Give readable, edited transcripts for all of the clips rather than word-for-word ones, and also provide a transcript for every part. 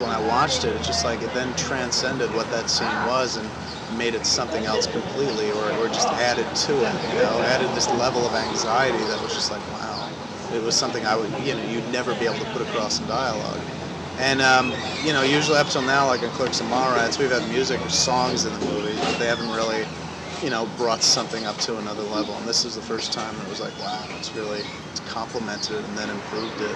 when I watched it, it's just like it then transcended what that scene was and made it something else completely, or just added to it, added this level of anxiety that was just like, wow. It was something I would, you'd never be able to put across in dialogue. And, usually up till now, like in Clerks and Mallrats, we've had music or songs in the movie, but they haven't really, brought something up to another level. And this is the first time it was like, wow, it's complemented it and then improved it.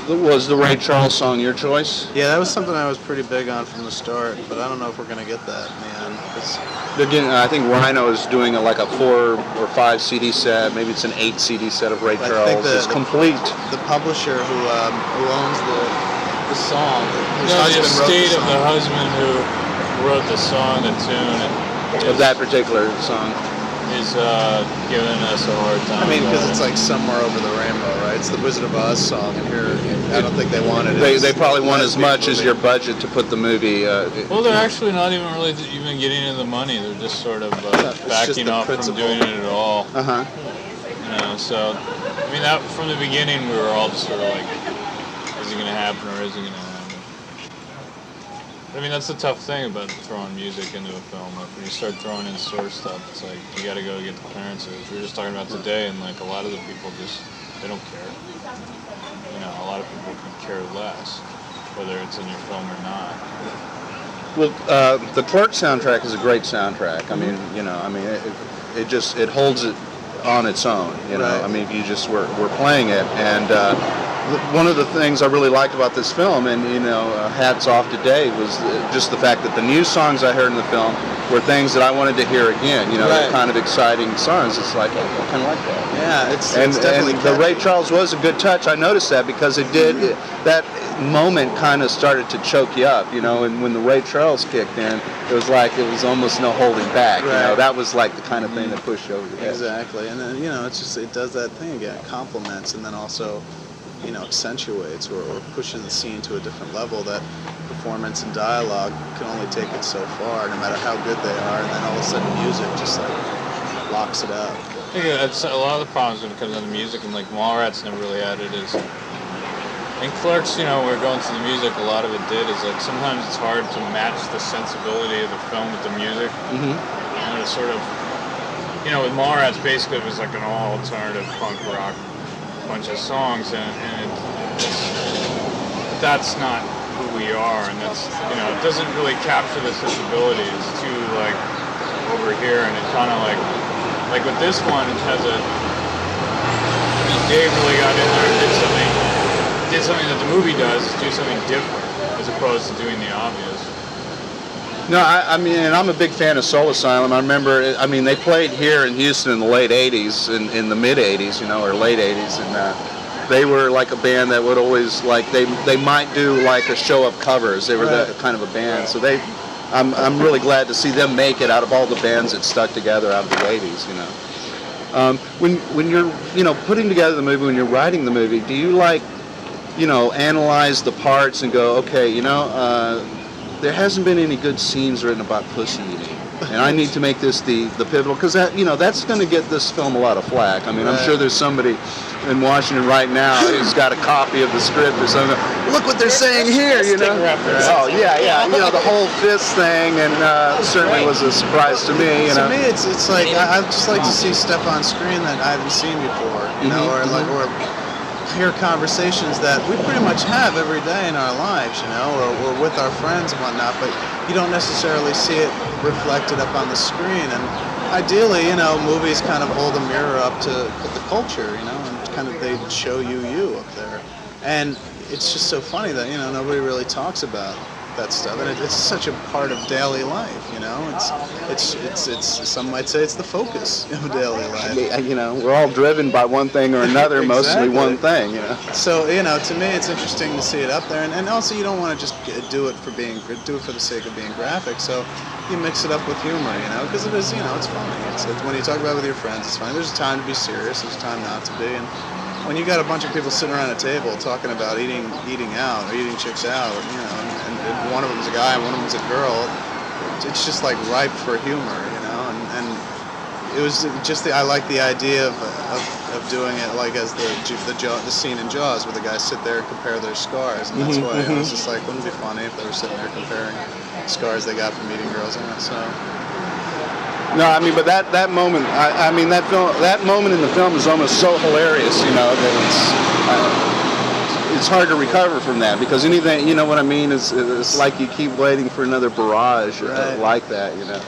Was the Ray Charles song your choice? Yeah, that was something I was pretty big on from the start, but I don't know if we're going to get that, man. Again, I think Rhino is doing like a 4 or 5 CD set. Maybe it's an 8 CD set of Ray Charles. It's complete. The publisher who owns the song, the estate of the husband who wrote the song, the tune, of that particular song, is giving us a hard time. I mean, because it's like Somewhere Over the Rainbow, right? It's the Wizard of Oz song, and here I don't think they wanted it. They probably want as much as your budget to put the movie. Well, they're actually not even really even getting into the money. They're just sort of backing off from doing it at all. So I mean, that from the beginning we were all just sort of like, is it going to happen or is it going to happen? I mean, that's the tough thing about throwing music into a film. Like when you start throwing in source stuff, it's like you got to go get the clearances. We were just talking about today, and like a lot of the people they don't care. A lot of people could care less whether it's in your film or not. Well, the Clerks soundtrack is a great soundtrack. I mean, it holds it on its own. Right. I mean, we're playing it, and one of the things I really liked about this film, and hats off to Dave, was just the fact that the new songs I heard in the film were things that I wanted to hear again. The kind of exciting songs. It's like, I kind of like that. Yeah, it's definitely. And the Ray Charles was a good touch. I noticed that because it did that moment kind of started to choke you up, and when the Ray Charles kicked in, it was almost no holding back. Right. That was like the kind of thing that pushed you over the edge. Exactly, and then it does that thing again. It complements and then also accentuates or pushes the scene to a different level that performance and dialogue can only take it so far, no matter how good they are, and then all of a sudden music just like locks it up. I think that's a lot of the problems when it comes down to music, and like Mallrats never really had it. In Clerks, we're going through the music, a lot of it did, is like sometimes it's hard to match the sensibility of the film with the music. And it's sort of, with Mallrats, basically it was like an all alternative punk rock bunch of songs, and that's not who we are, and that's, it doesn't really capture the sensibility. It's too like over here, and it kind of like with this one, it has Dave really got in there and did something that the movie does, is do something different as opposed to doing the obvious. No, I mean, and I'm a big fan of Soul Asylum. I remember, they played here in Houston in the late 80s, in the mid 80s, or late 80s, and they were like a band that would always, like, they might do like a show of covers. They were that kind of a band. So I'm really glad to see them make it out of all the bands that stuck together out of the 80s, When you're, putting together the movie, when you're writing the movie, do you like, analyze the parts and go, okay, there hasn't been any good scenes written about pussy eating, and I need to make this the pivotal, because that's going to get this film a lot of flack. I mean, I'm sure there's somebody in Washington right now who's got a copy of the script or something. Look what they're saying here, Oh yeah, the whole fist thing, and certainly was a surprise to me. To me, it's like I'd just like to see stuff on screen that I haven't seen before, or hear conversations that we pretty much have every day in our lives, or with our friends and whatnot, but you don't necessarily see it reflected up on the screen. And ideally, movies kind of hold a mirror up to the culture, and kind of they show you up there. And it's just so funny that, nobody really talks about that stuff, and it's such a part of daily life, it's some might say it's the focus of daily life. We're all driven by one thing or another, mostly one thing, So, to me it's interesting to see it up there, and also you don't want to just do it for the sake of being graphic, so you mix it up with humor, because it is, it's funny. It's when you talk about it with your friends, it's funny. There's a time to be serious, there's a time not to be, and when you got a bunch of people sitting around a table talking about eating out or eating chicks out, and one of them's a guy and one of them's a girl, it's just like ripe for humor, and it was just I like the idea of of doing it like as the scene in Jaws where the guys sit there and compare their scars, and that's why I was just like, wouldn't it be funny if they were sitting there comparing scars they got from eating girls? So. No, I mean, but that moment, I mean, that moment in the film is almost so hilarious, you know, that it's hard to recover from that, because anything, you know what I mean, it's like you keep waiting for another barrage like that, you know.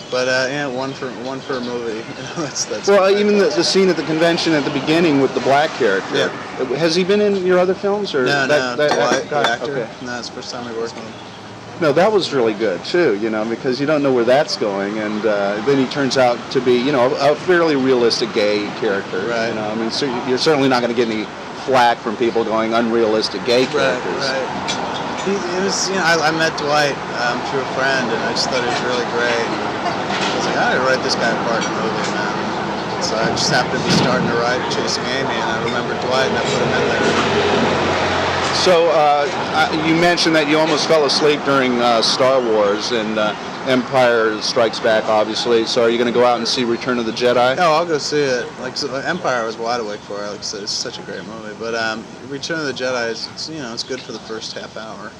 But yeah, one for a movie. that's well, even the scene at the convention at the beginning with the black character. Yeah. Has he been in your other films, or no, Dwight, the actor. Okay. No, it's the first time we worked with him. No, that was really good too, you know, because you don't know where that's going, and then he turns out to be, you know, a fairly realistic gay character. Right. You know, I mean, so you're certainly not going to get any flack from people going unrealistic gay characters. Right. It was, you know, I met Dwight through a friend, and I just thought he was really great. I was like, I gotta write this guy a part in a movie, man. So I just happened to be starting to write Chasing Amy, and I remembered Dwight, and I put him in there. So you mentioned that you almost fell asleep during Star Wars and Empire Strikes Back, obviously. So are you going to go out and see Return of the Jedi? No, I'll go see it. Empire I was wide awake for. Like I said, it's such a great movie. But Return of the Jedi is, it's good for the first half hour,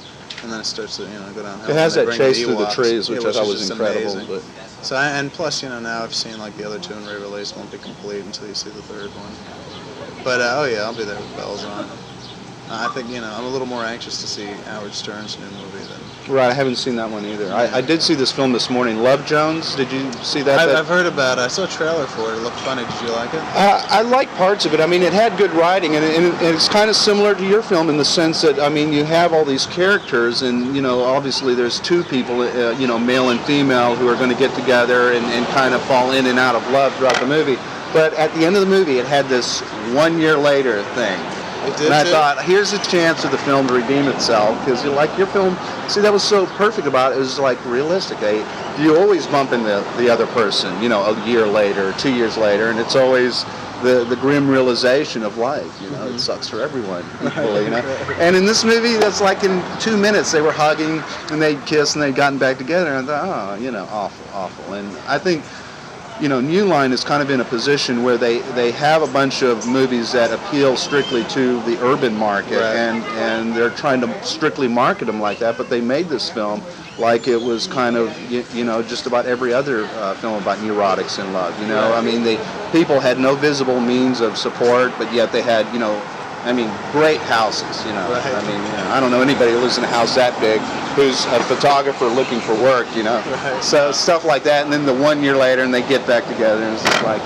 and then it starts to go downhill. It has that chase through the trees, which I thought was incredible. But. So and plus, now I've seen like the other two in re-release won't be complete until you see the third one. But oh yeah, I'll be there with bells on. I think, I'm a little more anxious to see Howard Stern's new movie than... Right, I haven't seen that one either. Yeah. I did see this film this morning, Love Jones. Did you see that? I've heard about it. I saw a trailer for it. It looked funny. Did you like it? I like parts of it. I mean, it had good writing, and it's kind of similar to your film in the sense that, I mean, you have all these characters, and, obviously there's two people, male and female, who are going to get together and kind of fall in and out of love throughout the movie. But at the end of the movie, it had this 1 year later thing. And I thought, here's a chance for the film to redeem itself, because your film, see, that was so perfect about it. It was like realistic. You always bump into the other person, a year later, 2 years later, and it's always the grim realization of life. It sucks for everyone equally. And in this movie, that's like in 2 minutes they were hugging and they'd kiss and they'd gotten back together, and I thought, awful. And I think. New Line is kind of in a position where they have a bunch of movies that appeal strictly to the urban market, right. and they're trying to strictly market them like that, but they made this film like it was kind of, just about every other film about neurotics in love, Right. I mean, people had no visible means of support, but yet they had, great houses, Right. I mean, I don't know anybody who lives in a house that big who's a photographer looking for work, Right. So stuff like that, and then the 1 year later, and they get back together, and it's just like,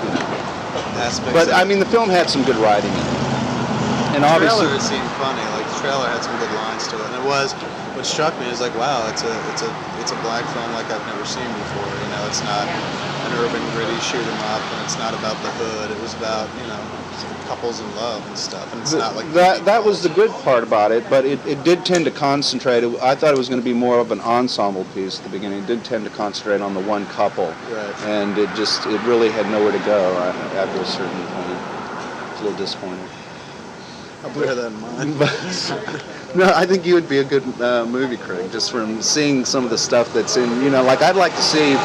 But I mean, the film had some good writing in it, and obviously the trailer seemed funny. Like the trailer had some good lines to it, and what struck me is like, wow, it's a black film like I've never seen before. It's not an urban gritty shoot 'em up, and it's not about the hood. It was about couples in love and stuff, and it's not like that was the good part about it, but it did tend to concentrate. I thought it was going to be more of an ensemble piece at the beginning. It did tend to concentrate on the one couple, right. And it really had nowhere to go after a certain point. It's a little disappointing. I'll bear that in mind. No, I think you would be a good movie critic just from seeing some of the stuff that's in, like I'd like to see,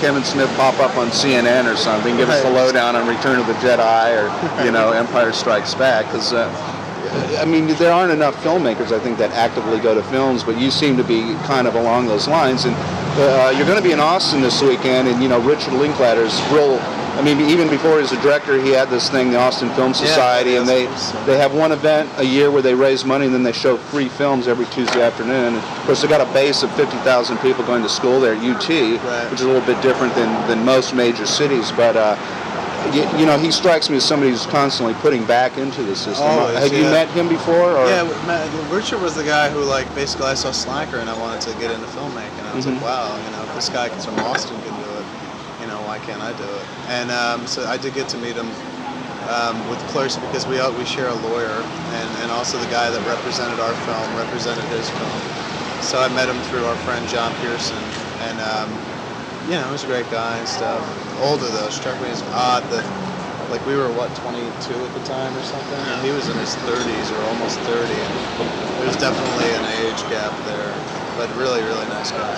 Kevin Smith pop up on CNN or something, give us the lowdown on Return of the Jedi or, Empire Strikes Back, because, there aren't enough filmmakers, I think, that actively go to films, but you seem to be kind of along those lines, and you're going to be in Austin this weekend, and, Richard Linklater's real... even before he was a director, he had this thing, the Austin Film Society, and they have one event a year where they raise money, and then they show free films every Tuesday afternoon. And of course, they got a base of 50,000 people going to school there at UT, right. which is a little bit different than most major cities. But he strikes me as somebody who's constantly putting back into the system. Always, have you met him before? Or? Yeah, Richard was the guy who, basically I saw Slacker and I wanted to get into filmmaking. I was like, wow, if this guy from Austin can do it, why can't I do it? And so I did get to meet him with Clerks because we share a lawyer, and also the guy that represented our film represented his film. So I met him through our friend John Pearson, and he was a great guy and stuff. Older though, struck me as odd that we were 22 at the time or something, and he was in his 30s or almost 30, and there was definitely an age gap there, but really, really nice guy.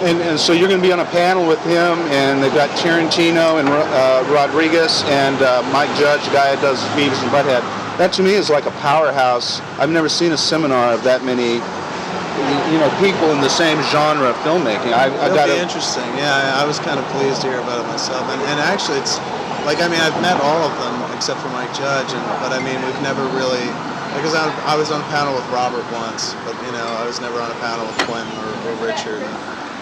And so you're going to be on a panel with him, and they've got Tarantino and Rodriguez and Mike Judge, the guy that does Beavis and Butthead. That to me is like a powerhouse. I've never seen a seminar of that many, people in the same genre of filmmaking. It'll be interesting. Yeah, I was kind of pleased to hear about it myself. And actually, it's like, I've met all of them except for Mike Judge, but we've never really, because I was on a panel with Robert once, but I was never on a panel with Quentin or Richard.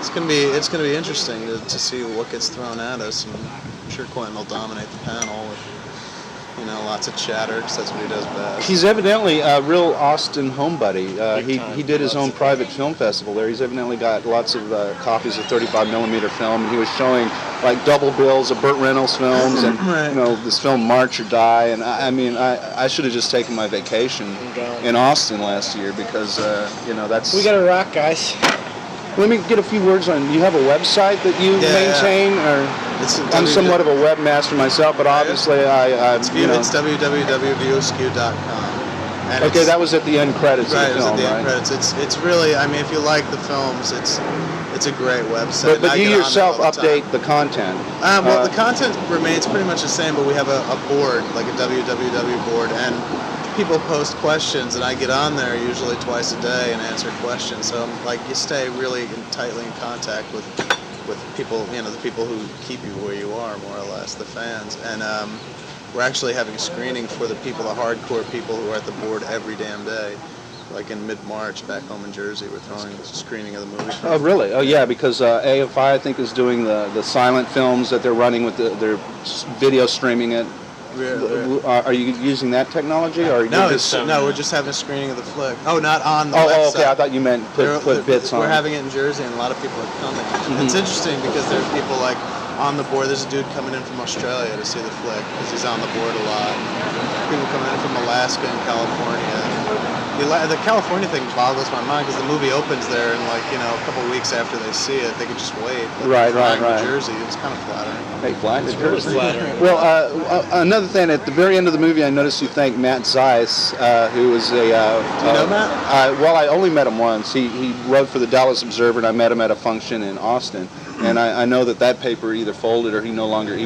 It's gonna be interesting to see what gets thrown at us, and I'm sure Quentin will dominate the panel with lots of chatter, because that's what he does best. He's evidently a real Austin homebody. He did his own private film festival there. He's evidently got lots of copies of 35mm film, and he was showing like double bills of Burt Reynolds films and right. This film March or Die. And I should have just taken my vacation in Austin last year, because that's. We got to rock, guys. Let me get a few words on. You have a website that you maintain, or I'm somewhat of a webmaster myself, but obviously it's www.viewskew.com. Okay, that was at the end credits. Right, of the film, it was at the end right? credits. It's really, if you like the films, it's a great website. But you yourself update the content. The content remains pretty much the same, but we have a board, like a www board, and people post questions, and I get on there usually twice a day and answer questions. So you stay really tightly in contact with people, the people who keep you where you are, more or less, the fans. And we're actually having a screening for the hardcore people who are at the board every damn day. Like in mid-March, back home in Jersey, we're throwing a screening of the movie. Oh, really? Oh, yeah, because AFI, I think, is doing the silent films that they're running with their video streaming it. Are you using that technology, or no? We're just having a screening of the flick. Oh, not on the website. Oh, okay. I thought you meant put bits on. We're having it in Jersey, and a lot of people are coming. Mm-hmm. It's interesting because there are people on the board. There's a dude coming in from Australia to see the flick because he's on the board a lot. People coming in from Alaska and California. The California thing boggles my mind because the movie opens there, and a couple of weeks after they see it, they could just wait. Right. Jersey, it's kind of flattering. Hey, flying to Jersey. Flattering. Well, another thing, at the very end of the movie, I noticed you thanked Matt Zeiss, who was a. Do you know Matt? Well, I only met him once. He wrote for the Dallas Observer, and I met him at a function in Austin. And I know that paper either folded or he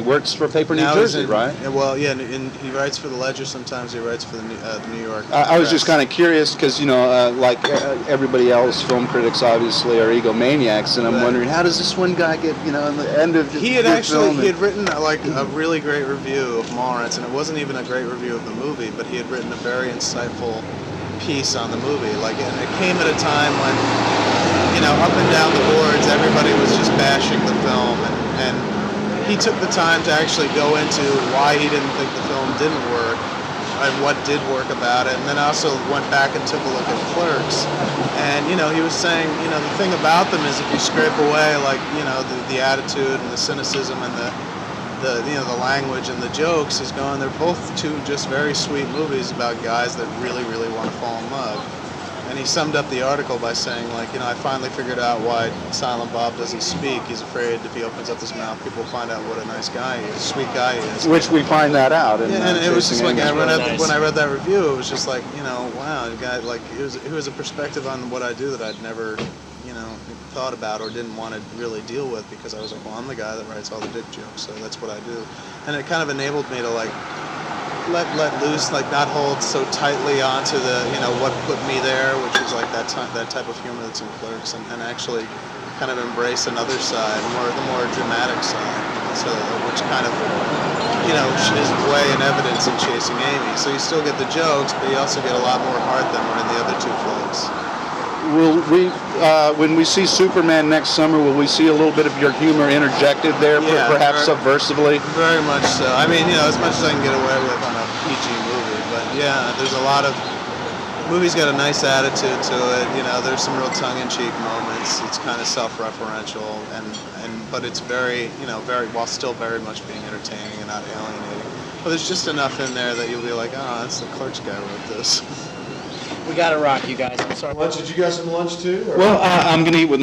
works for a paper in New Jersey, right? Well, yeah, and he writes for the Ledger sometimes. He writes for the New York. I was just kind of curious because, like everybody else, film critics obviously are egomaniacs, and I'm wondering, how does this one guy get, in the end of he had written a really great review of Mallrats, and it wasn't even a great review of the movie, but he had written a very insightful piece on the movie. And it came at a time when, up and down the boards, everybody was just bashing the film, and he took the time to actually go into why he didn't think the film didn't work and what did work about it, and then also went back and took a look at Clerks. And he was saying, the thing about them is if you scrape away the attitude and the cynicism and the language and the jokes, they're both two just very sweet movies about guys that really, really want to fall in love. And he summed up the article by saying, I finally figured out why Silent Bob doesn't speak. He's afraid if he opens up his mouth, people will find out what a nice guy he is, sweet guy he is. Which we find that out. And it was just when I read that review, it was just wow, the guy, it was a perspective on what I do that I'd never, thought about or didn't want to really deal with, because I was like, well, I'm the guy that writes all the dick jokes, so that's what I do. And it kind of enabled me to let loose, not hold so tightly onto the, what put me there, which is that type of humor that's in Clerks, and actually kind of embrace another side, the more dramatic side, so which kind of, is way in evidence in Chasing Amy. So you still get the jokes, but you also get a lot more heart than were in the other two flicks. Will we, when we see Superman next summer, will we see a little bit of your humor interjected there, perhaps subversively? Very much so. As much as I can get away with on a PG movie, but yeah, there's a lot of, movie's got a nice attitude to it. There's some real tongue-in-cheek moments. It's kind of self-referential, but it's very, while still very much being entertaining and not alienating. But there's just enough in there that you'll be like, oh, that's the Clerks guy who wrote this. We gotta rock, you guys. I'm sorry. Lunch? Did you guys some lunch too? Or? Well, I'm going to eat with